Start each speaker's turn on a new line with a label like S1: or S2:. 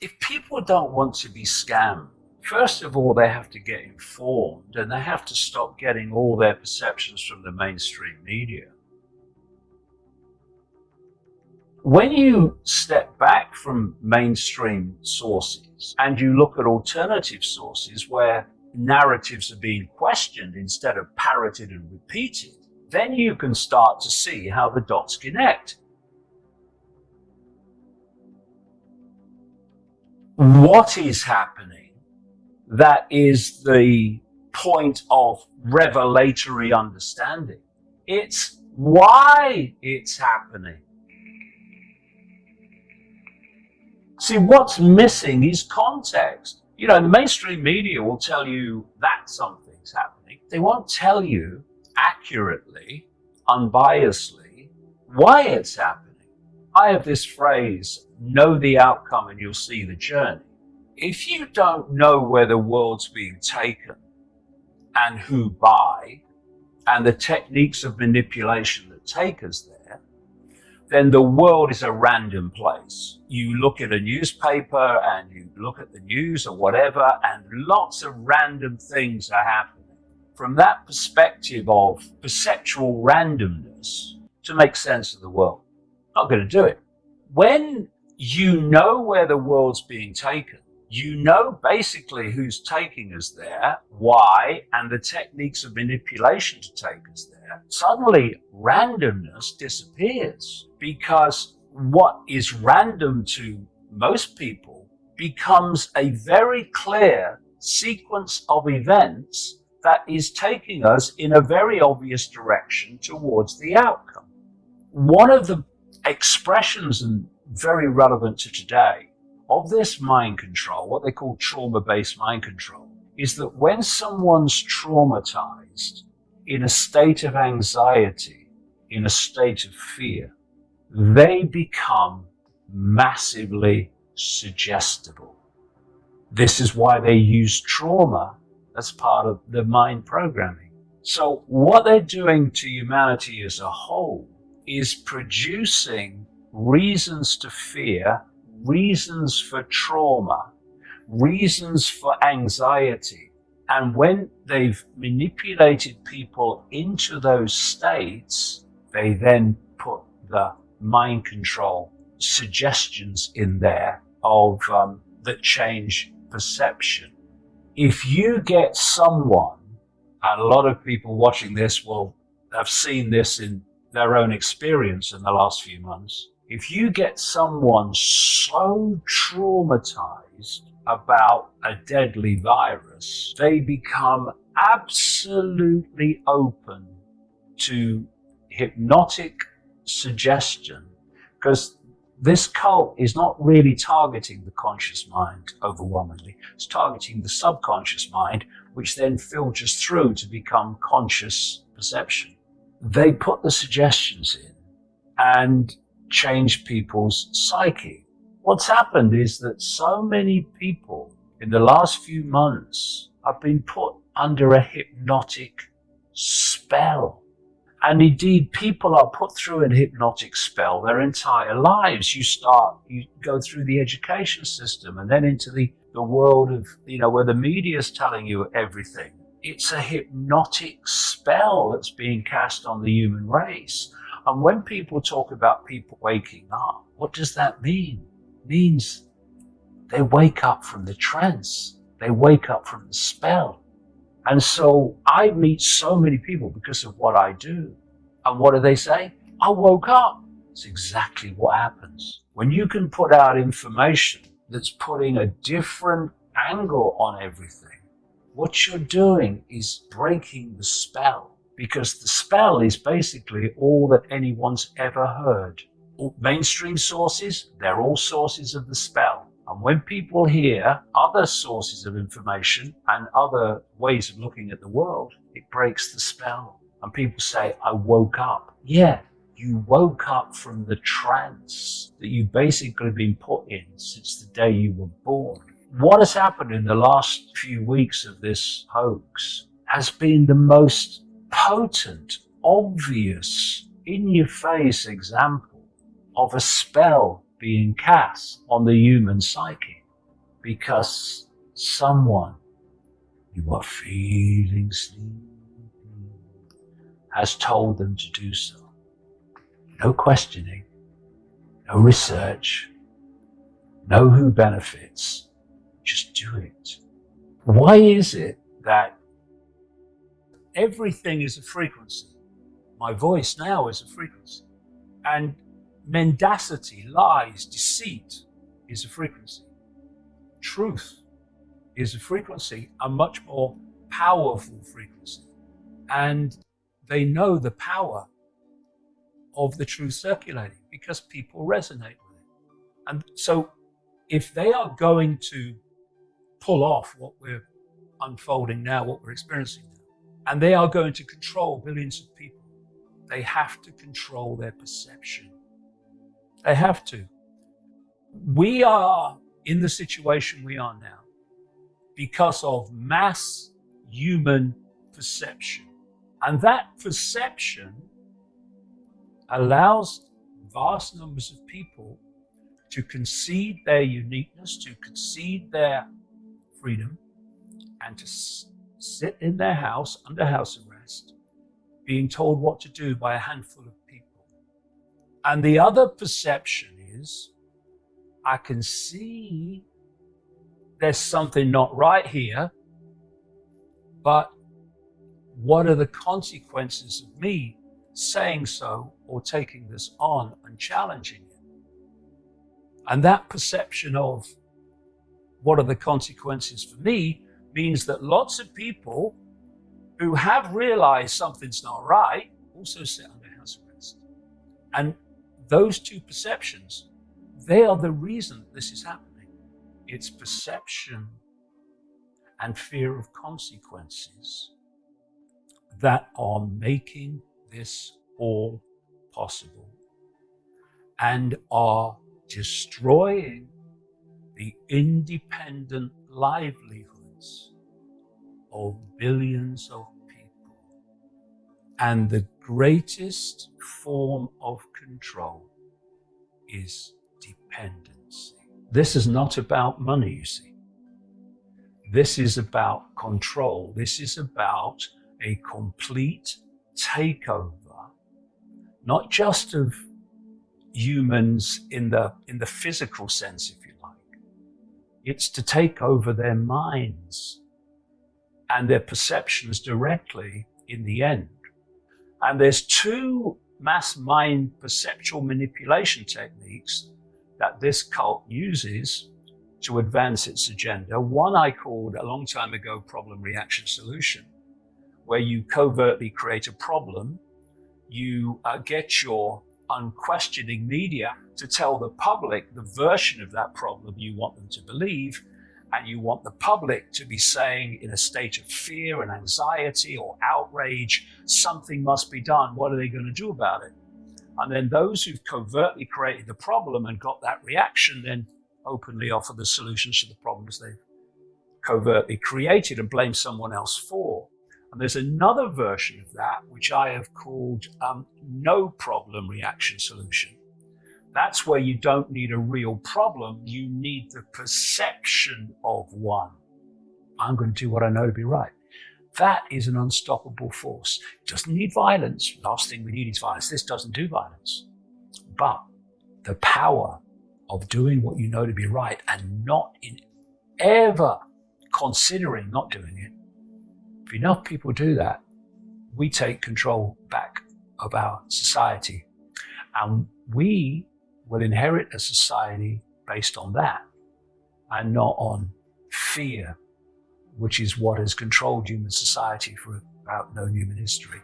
S1: if people don't want to be scammed, first of all, they have to get informed and they have to stop getting all their perceptions from the mainstream media. When you step back from mainstream sources and you look at alternative sources where narratives are being questioned instead of parroted and repeated, then you can start to see how the dots connect. What is happening that is the point of revelatory understanding? It's why it's happening. See, what's missing is context. You know, the mainstream media will tell you that something's happening. They won't tell you accurately, unbiasedly, why it's happening. I have this phrase, know the outcome and you'll see the journey. If you don't know where the world's being taken and who by, and the techniques of manipulation that take us there, then the world is a random place. You look at a newspaper and you look at the news or whatever, and lots of random things are happening. From that perspective of perceptual randomness, to make sense of the world, not going to do it. When you know where the world's being taken, you know basically who's taking us there, why, and the techniques of manipulation to take us there, suddenly randomness disappears, because what is random to most people becomes a very clear sequence of events that is taking us in a very obvious direction towards the outcome. One of the expressions, and very relevant to today, of this mind control, what they call trauma-based mind control, is that when someone's traumatized, in a state of anxiety, in a state of fear, they become massively suggestible. This is why they use trauma as part of the mind programming. So what they're doing to humanity as a whole is producing reasons to fear, reasons for trauma, reasons for anxiety. And when they've manipulated people into those states, they then put the mind control suggestions in there of that change perception. If you get someone, and a lot of people watching this will have seen this in their own experience in the last few months, if you get someone so traumatized about a deadly virus, they become absolutely open to hypnotic suggestion, because this cult is not really targeting the conscious mind overwhelmingly. It's targeting the subconscious mind, which then filters through to become conscious perception. They put the suggestions in and change people's psyche. What's happened is that so many people in the last few months have been put under a hypnotic spell. And indeed, people are put through a hypnotic spell their entire lives. You go through the education system and then into the world of, where the media is telling you everything. It's a hypnotic spell that's being cast on the human race. And when people talk about people waking up, what does that mean? It means they wake up from the trance. They wake up from the spell. And so I meet so many people because of what I do. And what do they say? I woke up. It's exactly what happens. When you can put out information that's putting a different angle on everything, what you're doing is breaking the spell, because the spell is basically all that anyone's ever heard. All mainstream sources, they're all sources of the spell. And when people hear other sources of information and other ways of looking at the world, it breaks the spell. And people say, I woke up. Yeah, you woke up from the trance that you've basically been put in since the day you were born. What has happened in the last few weeks of this hoax has been the most potent, obvious, in-your-face example of a spell being cast on the human psyche. because someone who are feeling sleepy has told them to do so. No questioning, no research, no who benefits, just do it. Why is it that everything is a frequency? My voice now is a frequency. And mendacity, lies, deceit is a frequency. Truth is a frequency, a much more powerful frequency. And they know the power of the truth circulating because people resonate with it. And so if they are going to pull off what we're unfolding now, what we're experiencing now, and they are going to control billions of people, they have to control their perception. They have to. We are in the situation we are now because of mass human perception. And that perception allows vast numbers of people to concede their uniqueness, to concede their freedom, and to sit in their house under house arrest, being told what to do by a handful of people. And the other perception is, I can see there's something not right here, but what are the consequences of me saying so or taking this on and challenging it? And that perception of what are the consequences for me means that lots of people who have realized something's not right also sit under house arrest. And those two perceptions, they are the reason this is happening. It's perception and fear of consequences that are making this all possible and are destroying the independent livelihoods of billions of people. And the greatest form of control is dependency. This is not about money, you see. This is about control. This is about a complete takeover, not just of humans in the physical sense, if you like. It's to take over their minds and their perceptions directly in the end. And there's two mass mind perceptual manipulation techniques that this cult uses to advance its agenda. One I called a long time ago problem, reaction, solution, where you covertly create a problem, you get your unquestioning media to tell the public the version of that problem you want them to believe, and you want the public to be saying in a state of fear and anxiety or outrage, something must be done, what are they going to do about it? And then those who've covertly created the problem and got that reaction then openly offer the solutions to the problems they've covertly created and blame someone else for. And there's another version of that, which I have called no problem reaction solution. That's where you don't need a real problem, you need the perception of one. I'm going to do what I know to be right. That is an unstoppable force. It doesn't need violence. Last thing we need is violence. This doesn't do violence. But the power of doing what you know to be right and not in ever considering not doing it. If enough people do that, we take control back of our society. And we will inherit a society based on that and not on fear, which is what has controlled human society for about known human history.